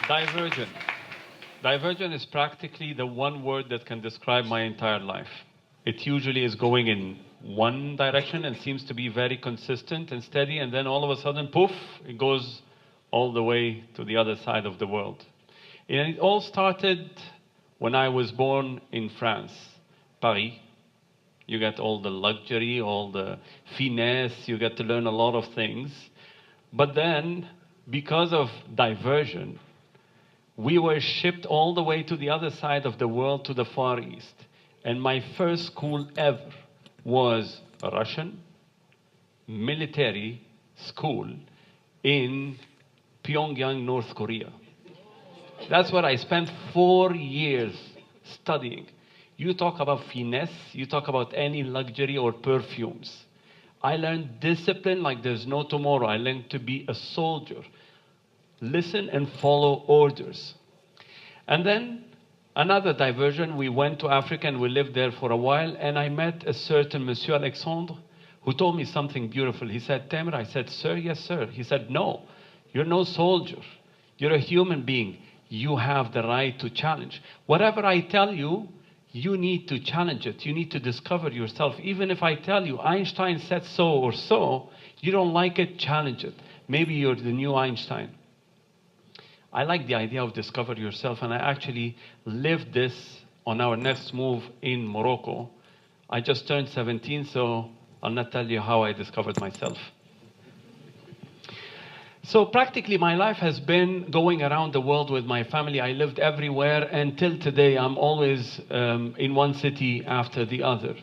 Divergent. Divergent is practically the one word that can describe my entire life. It usually is going in one direction and seems to be very consistent and steady, and then all of a sudden, poof, it goes all the way to the other side of the world. And it all started when I was born in France, Paris. You get all the luxury, all the finesse, you get to learn a lot of things. But then, because of diversion, we were shipped all the way to the other side of the world, to the Far East. And my first school ever was a Russian military school in Pyongyang, North Korea. That's where I spent 4 years studying. You talk about finesse, you talk about any luxury or perfumes. I learned discipline like there's no tomorrow. I learned to be a soldier. Listen and follow orders. And then another diversion, we went to Africa and we lived there for a while, and I met a certain Monsieur Alexandre who told me something beautiful. He said, Tamer, I said, sir, yes, sir. He said, no, you're no soldier. You're a human being. You have the right to challenge. Whatever I tell you, you need to challenge it. You need to discover yourself. Even if I tell you Einstein said so or so, you don't like it, challenge it. Maybe you're the new Einstein. I like the idea of discover yourself, and I actually lived this on our next move in Morocco. I just turned 17, so I'll not tell you how I discovered myself. So practically my life has been going around the world with my family. I lived everywhere, and till today I'm always in one city after the other.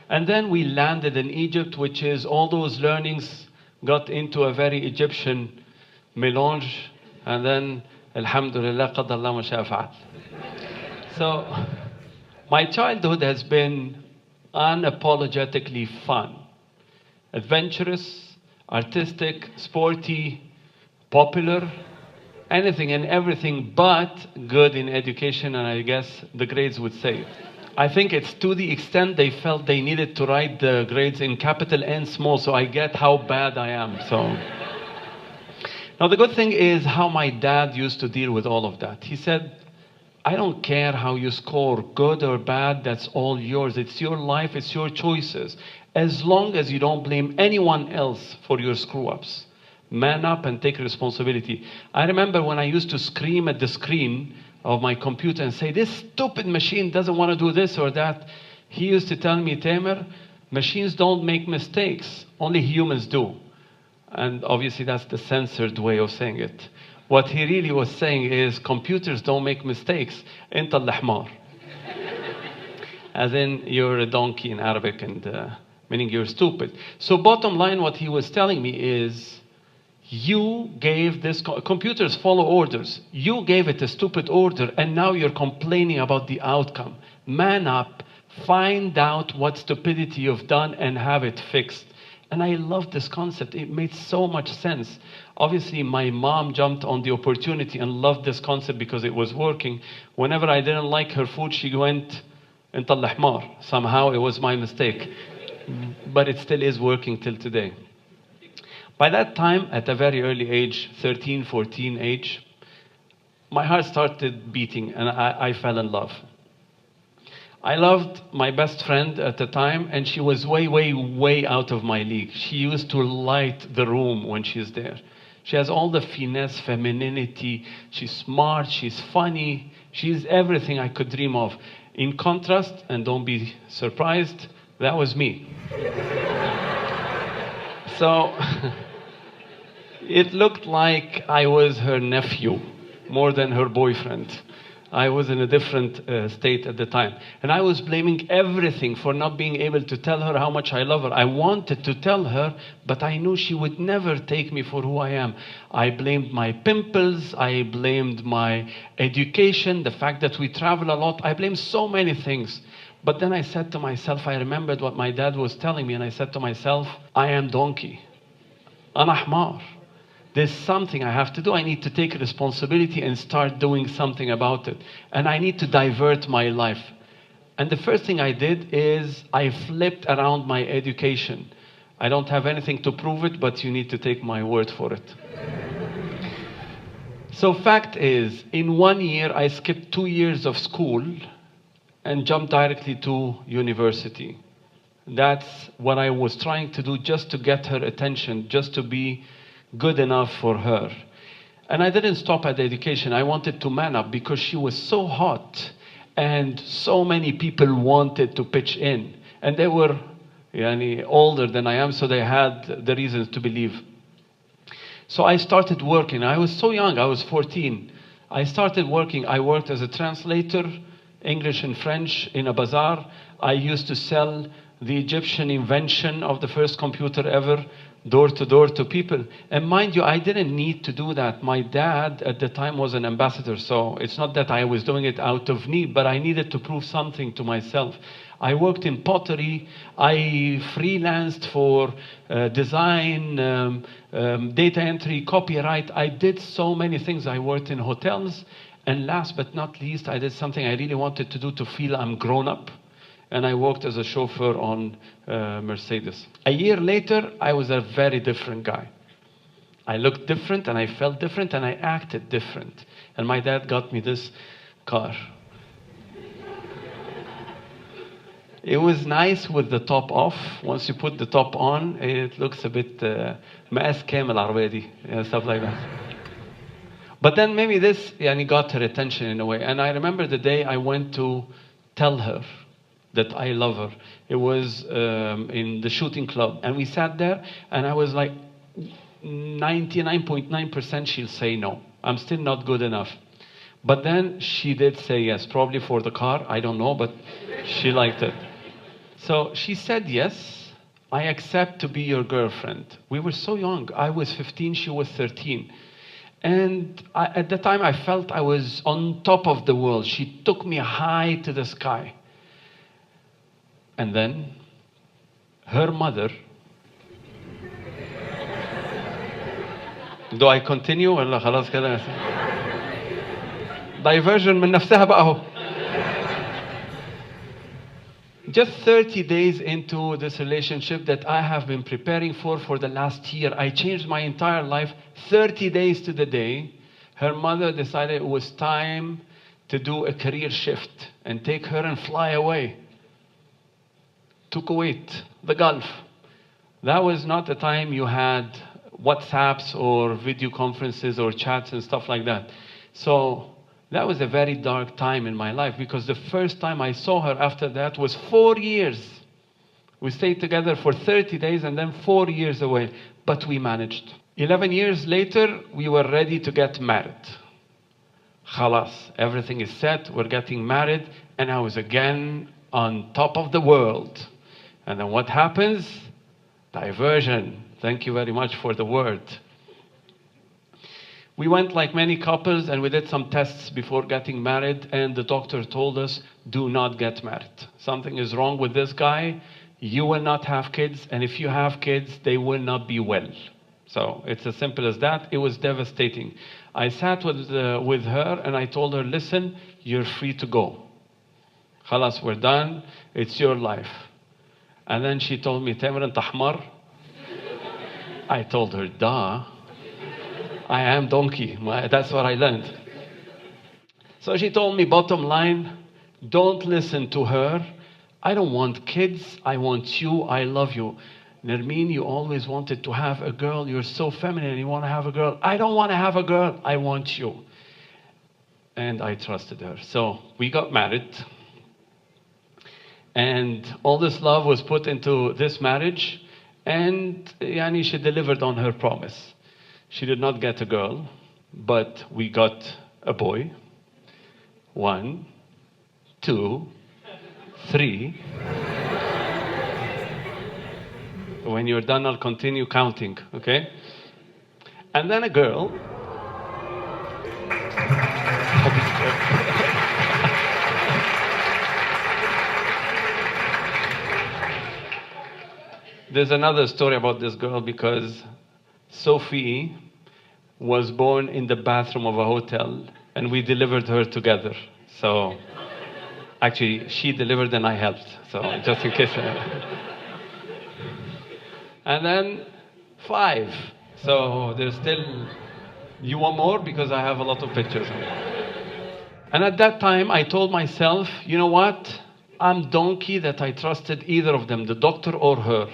And then we landed in Egypt, which is all those learnings got into a very Egyptian mélange, and then alhamdulillah qadar Allah ma sha'a fa'al. So my childhood has been unapologetically fun, adventurous, artistic, sporty, popular, anything and everything but good in education, and I guess the grades would say it. I think it's to the extent they felt they needed to write the grades in capital N small, so I get how bad I am. So now the good thing is how my dad used to deal with all of that. He said, I don't care how you score, good or bad, that's all yours. It's your life, it's your choices. As long as you don't blame anyone else for your screw-ups. Man up and take responsibility. I remember when I used to scream at the screen of my computer and say, this stupid machine doesn't want to do this or that. He used to tell me, Tamer, machines don't make mistakes, only humans do. And obviously that's the censored way of saying it. What he really was saying is, computers don't make mistakes. Enta al-hmar. As in, you're a donkey in Arabic, and meaning you're stupid. So bottom line, what he was telling me is, you gave this, computers follow orders. You gave it a stupid order, and now you're complaining about the outcome. Man up, find out what stupidity you've done and have it fixed. And I love this concept. It made so much sense. Obviously, my mom jumped on the opportunity and loved this concept because it was working. Whenever I didn't like her food, she went, Enta al-hmar. Somehow it was my mistake. But it still is working till today. By that time, at a very early age, 13, 14 age, my heart started beating and I fell in love. I loved my best friend at the time, and she was way, way, way out of my league. She used to light the room when she's there. She has all the finesse, femininity. She's smart, she's funny. She's everything I could dream of. In contrast, and don't be surprised, that was me. So it looked like I was her nephew more than her boyfriend. I was in a different state at the time. And I was blaming everything for not being able to tell her how much I love her. I wanted to tell her, but I knew she would never take me for who I am. I blamed my pimples. I blamed my education, the fact that we travel a lot. I blamed so many things. But then I said to myself, I remembered what my dad was telling me, and I said to myself, I am donkey. Ana hmar. There's something I have to do. I need to take responsibility and start doing something about it. And I need to divert my life. And the first thing I did is I flipped around my education. I don't have anything to prove it, but you need to take my word for it. So fact is, in 1 year, I skipped 2 years of school and jumped directly to university. That's what I was trying to do, just to get her attention, just to be good enough for her. And I didn't stop at the education. I wanted to man up because she was so hot and so many people wanted to pitch in. And they were older than I am, so they had the reasons to believe. So I started working. I was so young, I was 14. I started working. I worked as a translator, English and French, in a bazaar. I used to sell the Egyptian invention of the first computer ever, door to door to people. And mind you, I didn't need to do that. My dad at the time was an ambassador, so it's not that I was doing it out of need, but I needed to prove something to myself. I worked in pottery. I freelanced for design, data entry, copyright. I did so many things. I worked in hotels. And last but not least, I did something I really wanted to do to feel I'm grown up. And I worked as a chauffeur on Mercedes. A year later, I was a very different guy. I looked different, and I felt different, and I acted different. And my dad got me this car. It was nice with the top off. Once you put the top on, it looks a bit مقاس كامل العربية دي, stuff like that. But then maybe this got her attention in a way. And I remember the day I went to tell her that I love her. It was in the shooting club. And we sat there, and I was like, 99.9% she'll say no. I'm still not good enough. But then she did say yes, probably for the car, I don't know, but she liked it. So she said yes, I accept to be your girlfriend. We were so young. I was 15, she was 13. And at the time I felt I was on top of the world. She took me high to the sky. And then her mother, do I continue ولا خلاص كده؟ Diversion من نفسها بقى اهو. Just 30 days into this relationship that I have been preparing for the last year, I changed my entire life. 30 days to the day, her mother decided it was time to do a career shift and take her and fly away to Kuwait, the Gulf. That was not the time you had WhatsApps or video conferences or chats and stuff like that. So that was a very dark time in my life, because the first time I saw her after that was 4 years. We stayed together for 30 days and then 4 years away, but we managed. 11 years later, we were ready to get married. Khalas, everything is set, we're getting married, and I was again on top of the world. And then what happens? Diversion. Thank you very much for the word. We went like many couples, and we did some tests before getting married, and the doctor told us, do not get married. Something is wrong with this guy. You will not have kids, and if you have kids, they will not be well. So it's as simple as that. It was devastating. I sat with her, and I told her, listen, you're free to go. Khalas, we're done. It's your life. And then she told me, Tamer anta حمار. I told her, duh. I am donkey. That's what I learned. So she told me, bottom line, don't listen to her. I don't want kids. I want you. I love you. Nermeen, you always wanted to have a girl. You're so feminine. You want to have a girl. I don't want to have a girl. I want you. And I trusted her. So we got married. And all this love was put into this marriage. And she delivered on her promise. She did not get a girl, but we got a boy. 1, 2, 3. When you're done, I'll continue counting, okay? And then a girl. There's another story about this girl, because Sophie was born in the bathroom of a hotel, and we delivered her together. So actually, she delivered and I helped. So just in case. And then 5. So there's still You want more? Because I have a lot of pictures. And at that time, I told myself, you know what? I'm donkey that I trusted either of them, the doctor or her.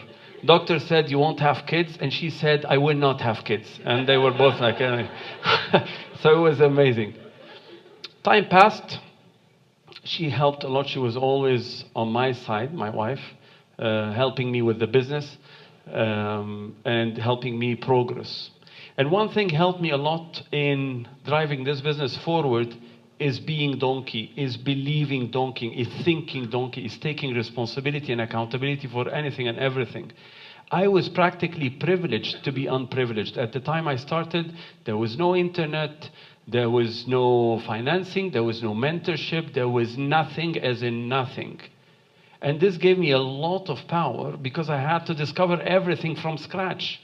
Doctor said, you won't have kids. And she said, I will not have kids. And they were both like, so it was amazing. Time passed. She helped a lot. She was always on my side, my wife, helping me with the business and helping me progress. And one thing helped me a lot in driving this business forward is being donkey, is believing donkey, is thinking donkey, is taking responsibility and accountability for anything and everything. I was practically privileged to be unprivileged. At the time I started, there was no internet, there was no financing, there was no mentorship, there was nothing as in nothing. And this gave me a lot of power because I had to discover everything from scratch.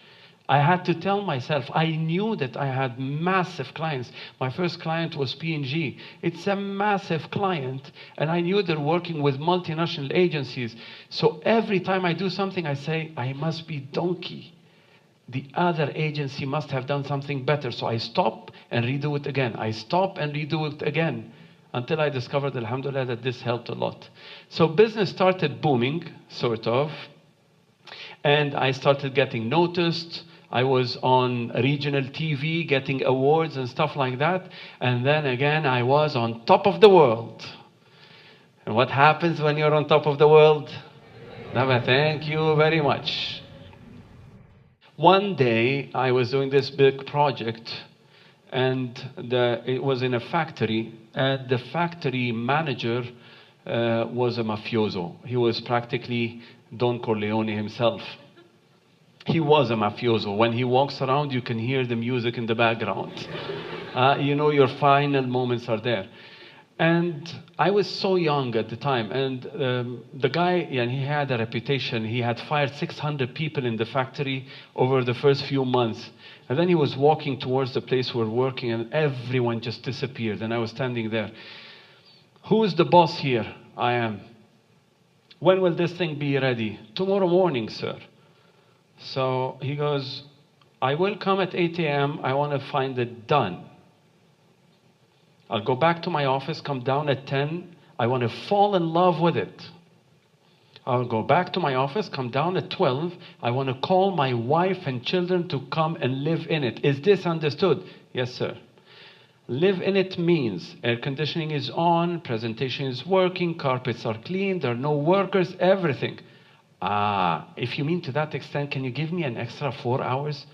I had to tell myself, I knew that I had massive clients. My first client was P&G. It's a massive client, and I knew they're working with multinational agencies. So every time I do something, I say, I must be donkey. The other agency must have done something better. So I stop and redo it again. I stop and redo it again until I discovered, alhamdulillah, that this helped a lot. So business started booming, sort of, and I started getting noticed. I was on regional TV getting awards and stuff like that. And then again, I was on top of the world. And what happens when you're on top of the world? Nama, thank you very much. One day, I was doing this big project, and it was in a factory, and the factory manager was a mafioso. He was practically Don Corleone himself. He was a mafioso. When he walks around, you can hear the music in the background. You know your final moments are there. And I was so young at the time. And the guy, he had a reputation. He had fired 600 people in the factory over the first few months. And then he was walking towards the place we were working, and everyone just disappeared. And I was standing there. Who is the boss here? I am. When will this thing be ready? Tomorrow morning, sir. So he goes, I will come at 8 a.m. I want to find it done. I'll go back to my office, come down at 10. I want to fall in love with it. I'll go back to my office, come down at 12. I want to call my wife and children to come and live in it. Is this understood? Yes, sir. Live in it means air conditioning is on, presentation is working, carpets are clean, there are no workers, everything. If you mean to that extent, can you give me an extra 4 hours?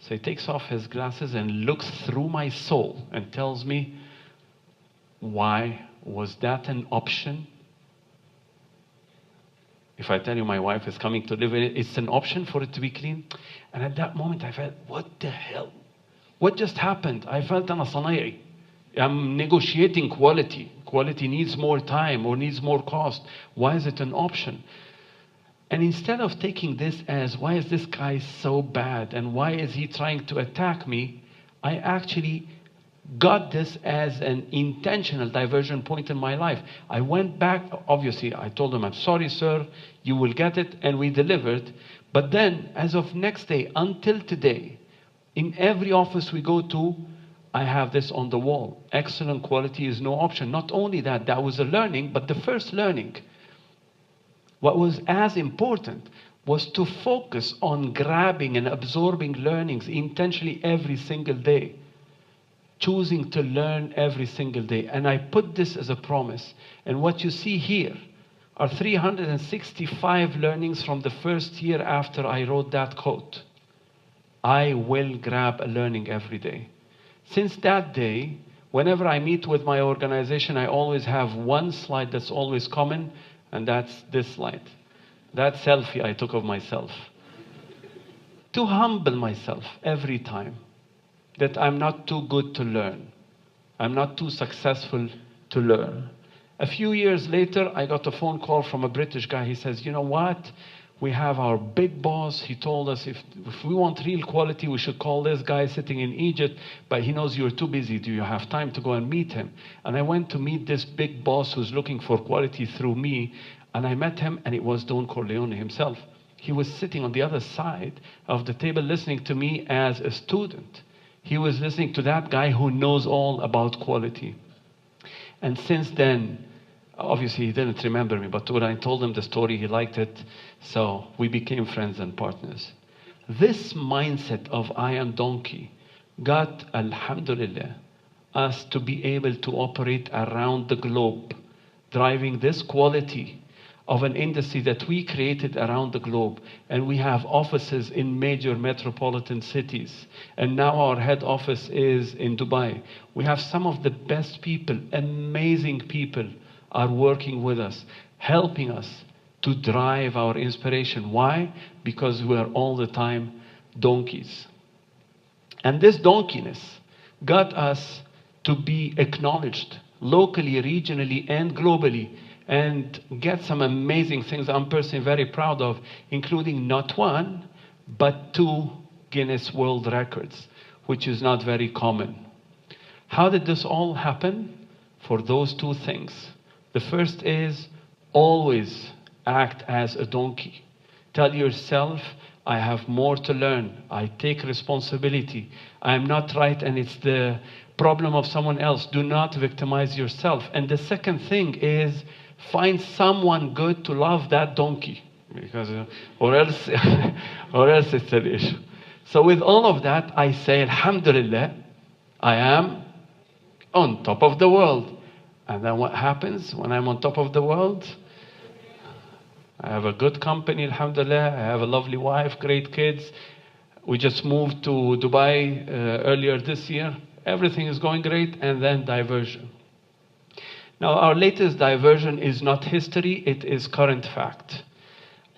So he takes off his glasses and looks through my soul and tells me, why was that an option? If I tell you my wife is coming to live in it, it's an option for it to be clean. And at that moment I felt, what the hell? What just happened? I felt I'm negotiating quality. Quality needs more time or needs more cost. Why is it an option? And instead of taking this as, why is this guy so bad and why is he trying to attack me, I actually got this as an intentional diversion point in my life. I went back, obviously, I told him, I'm sorry, sir, you will get it, and we delivered. But then, as of next day, until today, in every office we go to, I have this on the wall. Excellent quality is no option. Not only that, that was a learning, but the first learning, what was as important was to focus on grabbing and absorbing learnings intentionally every single day. Choosing to learn every single day. And I put this as a promise. And what you see here are 365 learnings from the first year after I wrote that quote. I will grab a learning every day. Since that day, whenever I meet with my organization, I always have one slide that's always common, and that's this slide. That selfie I took of myself. To humble myself every time. That I'm not too good to learn. I'm not too successful to learn. A few years later, I got a phone call from a British guy. He says, you know what? We have our big boss. He told us if we want real quality, we should call this guy sitting in Egypt, but he knows you're too busy. Do you have time to go and meet him? And I went to meet this big boss who's looking for quality through me, and I met him, and it was Don Corleone himself. He was sitting on the other side of the table listening to me as a student. He was listening to that guy who knows all about quality. And since then, obviously he didn't remember me, but when I told him the story, he liked it. So we became friends and partners. This mindset of I am donkey got, alhamdulillah, us to be able to operate around the globe, driving this quality of an industry that we created around the globe. And we have offices in major metropolitan cities. And now our head office is in Dubai. We have some of the best people, amazing people, are working with us, helping us to drive our inspiration. Why? Because we are all the time donkeys. And this donkeyness got us to be acknowledged locally, regionally, and globally, and get some amazing things I'm personally very proud of, including not one, but 2 Guinness World Records, which is not very common. How did this all happen? For those 2 things. The first is always act as a donkey. Tell yourself, I have more to learn. I take responsibility. I am not right and it's the problem of someone else. Do not victimize yourself. And the second thing is find someone good to love that donkey, because or else it's an issue. So with all of that, I say, alhamdulillah, I am on top of the world. And then what happens when I'm on top of the world? I have a good company, alhamdulillah. I have a lovely wife, great kids. We just moved to Dubai earlier this year. Everything is going great, and then diversion. Now, our latest diversion is not history, it is current fact.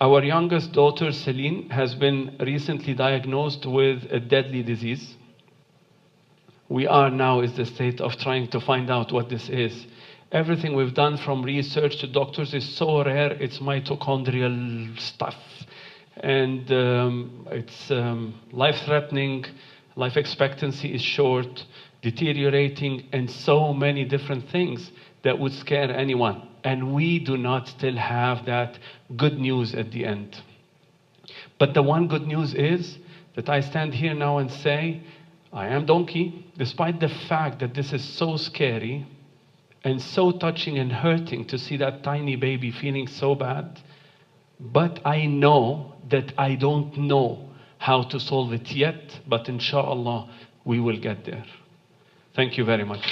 Our youngest daughter, Celine, has been recently diagnosed with a deadly disease. We are now in the state of trying to find out what this is. Everything we've done from research to doctors is so rare, it's mitochondrial stuff. And it's life-threatening, life expectancy is short, deteriorating, and so many different things that would scare anyone. And we do not still have that good news at the end. But the one good news is that I stand here now and say, I am donkey, despite the fact that this is so scary and so touching and hurting to see that tiny baby feeling so bad. But I know that I don't know how to solve it yet, but inshallah, we will get there. Thank you very much.